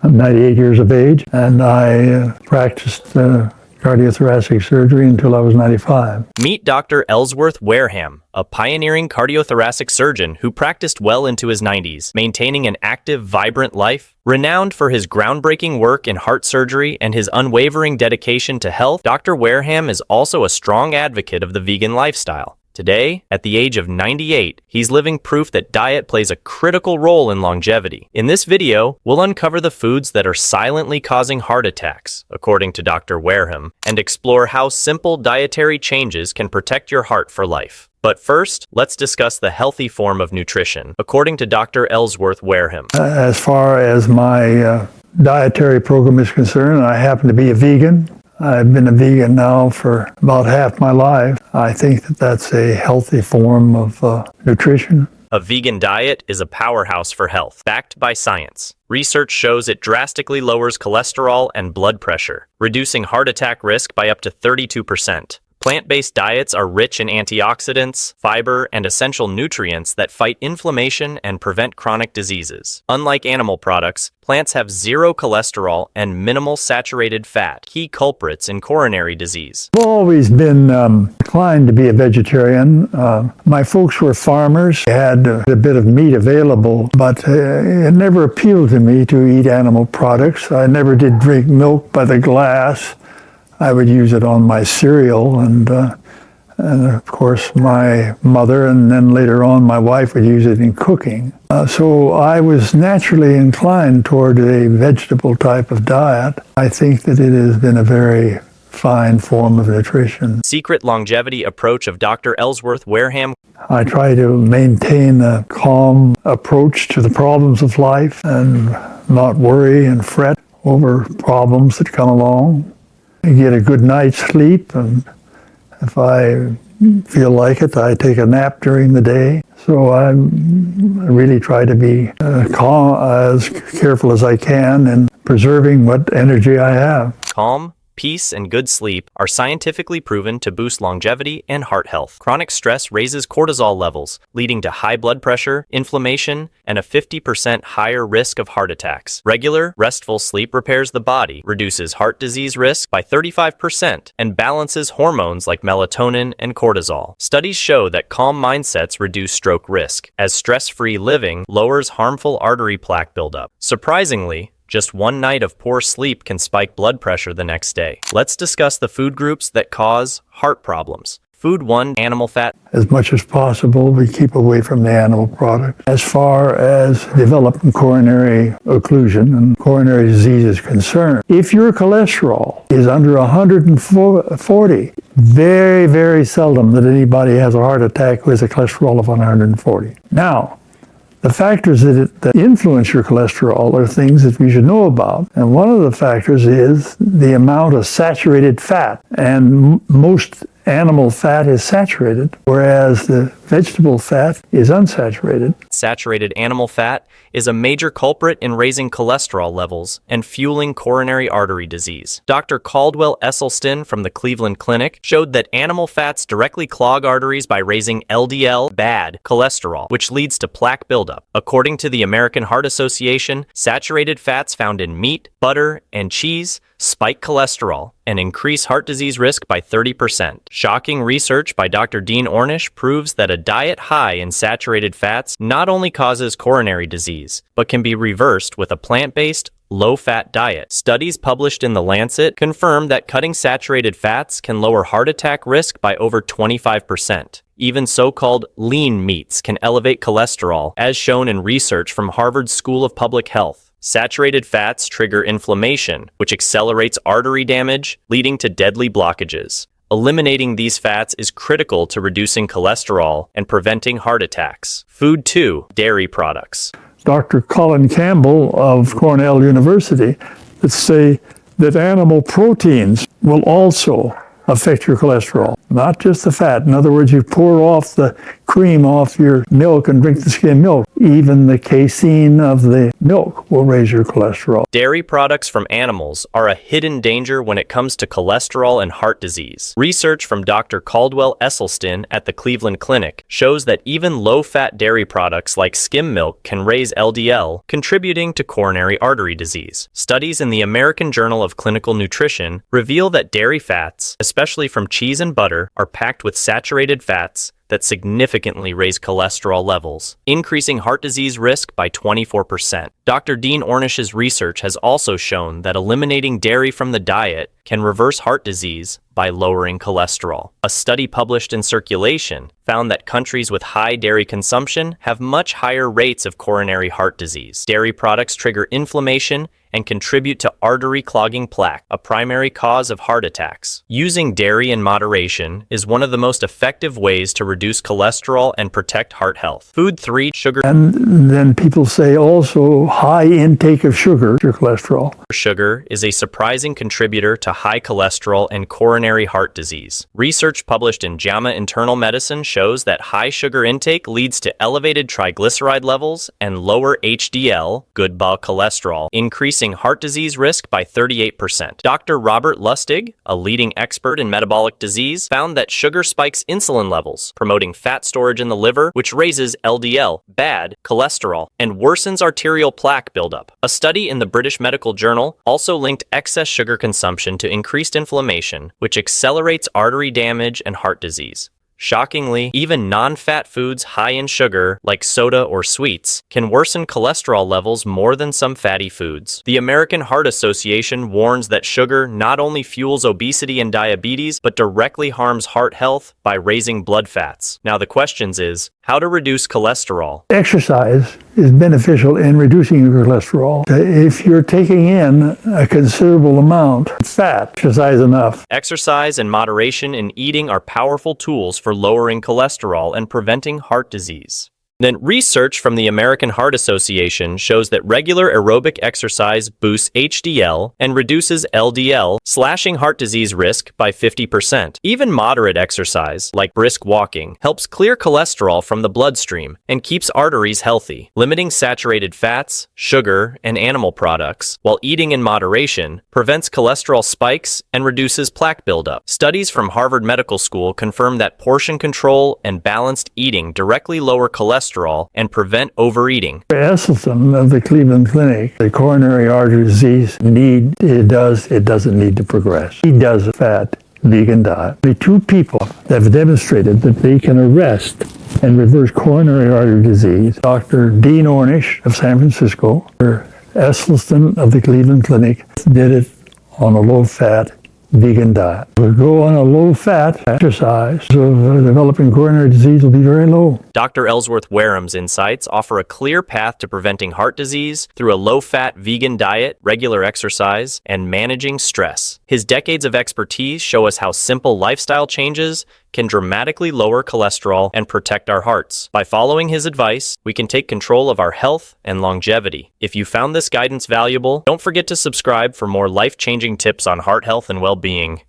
I'm 98 years of age, and I practiced cardiothoracic surgery until I was 95. Meet Dr. Ellsworth Wareham, a pioneering cardiothoracic surgeon who practiced well into his 90s, maintaining an active, vibrant life. Renowned for his groundbreaking work in heart surgery and his unwavering dedication to health, Dr. Wareham is also a strong advocate of the vegan lifestyle. Today, at the age of 98, he's living proof that diet plays a critical role in longevity. In this video, we'll uncover the foods that are silently causing heart attacks, according to Dr. Wareham, and explore how simple dietary changes can protect your heart for life. But first, let's discuss the healthy form of nutrition, according to Dr. Ellsworth Wareham. As far as my dietary program is concerned, I happen to be a vegan. I've been a vegan now for about half my life. I think that that's a healthy form of nutrition. A vegan diet is a powerhouse for health, backed by science. Research shows it drastically lowers cholesterol and blood pressure, reducing heart attack risk by up to 32%. Plant-based diets are rich in antioxidants, fiber, and essential nutrients that fight inflammation and prevent chronic diseases. Unlike animal products, plants have zero cholesterol and minimal saturated fat, key culprits in coronary disease. I've always been inclined to be a vegetarian. My folks were farmers. They had a bit of meat available, but it never appealed to me to eat animal products. I never did drink milk by the glass. I would use it on my cereal, and of course my mother and then later on my wife would use it in cooking. So I was naturally inclined toward a vegetable type of diet. I think that it has been a very fine form of nutrition. Secret longevity approach of Dr. Ellsworth Wareham. I try to maintain a calm approach to the problems of life and not worry and fret over problems that come along. I get a good night's sleep, and if I feel like it, I take a nap during the day. So I really try to be calm, as careful as I can in preserving what energy I have. Calm, peace, and good sleep are scientifically proven to boost longevity and heart health. Chronic stress raises cortisol levels, leading to high blood pressure, inflammation, and a 50% higher risk of heart attacks. Regular, restful sleep repairs the body, reduces heart disease risk by 35%, and balances hormones like melatonin and cortisol. Studies show that calm mindsets reduce stroke risk, as stress-free living lowers harmful artery plaque buildup. Surprisingly, just one night of poor sleep can spike blood pressure the next day. Let's discuss the food groups that cause heart problems. Food 1, animal fat. As much as possible, we keep away from the animal product. As far as developing coronary occlusion and coronary disease is concerned, if your cholesterol is under 140, very, very seldom that anybody has a heart attack who has a cholesterol of 140. Now, the factors that influence your cholesterol are things that we should know about. And one of the factors is the amount of saturated fat. And most animal fat is saturated, whereas the vegetable fat is unsaturated. Saturated animal fat is a major culprit in raising cholesterol levels and fueling coronary artery disease. Dr. Caldwell Esselstyn from the Cleveland Clinic showed that animal fats directly clog arteries by raising LDL, bad cholesterol, which leads to plaque buildup. According to the American Heart Association, saturated fats found in meat, butter, and cheese spike cholesterol and increase heart disease risk by 30%. Shocking research by Dr. Dean Ornish proves that a diet high in saturated fats not only causes coronary disease, but can be reversed with a plant-based, low-fat diet. Studies published in The Lancet confirm that cutting saturated fats can lower heart attack risk by over 25%. Even so-called lean meats can elevate cholesterol, as shown in research from Harvard School of Public Health. Saturated fats trigger inflammation, which accelerates artery damage, leading to deadly blockages. Eliminating these fats is critical to reducing cholesterol and preventing heart attacks. Food 2, dairy products. Dr. Colin Campbell of Cornell University that say that animal proteins will also affect your cholesterol, not just the fat. In other words, you pour off the cream off your milk and drink the skim milk. Even the casein of the milk will raise your cholesterol. Dairy products from animals are a hidden danger when it comes to cholesterol and heart disease. Research from Dr. Caldwell Esselstyn at the Cleveland Clinic shows that even low-fat dairy products like skim milk can raise LDL, contributing to coronary artery disease. Studies in the American Journal of Clinical Nutrition reveal that dairy fats, especially from cheese and butter, are packed with saturated fats that significantly raise cholesterol levels, increasing heart disease risk by 24%. Dr. Dean Ornish's research has also shown that eliminating dairy from the diet can reverse heart disease by lowering cholesterol. A study published in Circulation found that countries with high dairy consumption have much higher rates of coronary heart disease. Dairy products trigger inflammation and contribute to artery clogging plaque, a primary cause of heart attacks. Using dairy in moderation is one of the most effective ways to reduce cholesterol and protect heart health. Food 3, sugar. And then people say also high intake of sugar, your cholesterol. Sugar is a surprising contributor to high cholesterol and coronary heart disease. Research published in JAMA Internal Medicine shows that high sugar intake leads to elevated triglyceride levels and lower HDL, good cholesterol, increasing heart disease risk by 38%. Dr. Robert Lustig, a leading expert in metabolic disease, found that sugar spikes insulin levels, promoting fat storage in the liver, which raises LDL, bad cholesterol, and worsens arterial plaque buildup. A study in the British Medical Journal also linked excess sugar consumption to increased inflammation, which accelerates artery damage and heart disease. Shockingly, even non-fat foods high in sugar, like soda or sweets, can worsen cholesterol levels more than some fatty foods. The American Heart Association warns that sugar not only fuels obesity and diabetes, but directly harms heart health by raising blood fats. Now the question is, how to reduce cholesterol? Exercise is beneficial in reducing your cholesterol. If you're taking in a considerable amount of fat, exercise enough. Exercise and moderation in eating are powerful tools for lowering cholesterol and preventing heart disease. Then research from the American Heart Association shows that regular aerobic exercise boosts HDL and reduces LDL, slashing heart disease risk by 50%. Even moderate exercise, like brisk walking, helps clear cholesterol from the bloodstream and keeps arteries healthy. Limiting saturated fats, sugar, and animal products, while eating in moderation, prevents cholesterol spikes and reduces plaque buildup. Studies from Harvard Medical School confirm that portion control and balanced eating directly lower cholesterol and prevent overeating. Esselstyn of the Cleveland Clinic, the coronary artery disease it doesn't need to progress. He does a fat vegan diet. The two people that have demonstrated that they can arrest and reverse coronary artery disease, Dr. Dean Ornish of San Francisco, Dr. Esselstyn of the Cleveland Clinic, did it on a low-fat vegan diet. We go on a low-fat exercise, so developing coronary disease will be very low. Dr. Ellsworth Wareham's insights offer a clear path to preventing heart disease through a low-fat vegan diet, regular exercise, and managing stress. His decades of expertise show us how simple lifestyle changes can dramatically lower cholesterol and protect our hearts. By following his advice, we can take control of our health and longevity. If you found this guidance valuable, don't forget to subscribe for more life-changing tips on heart health and well-being.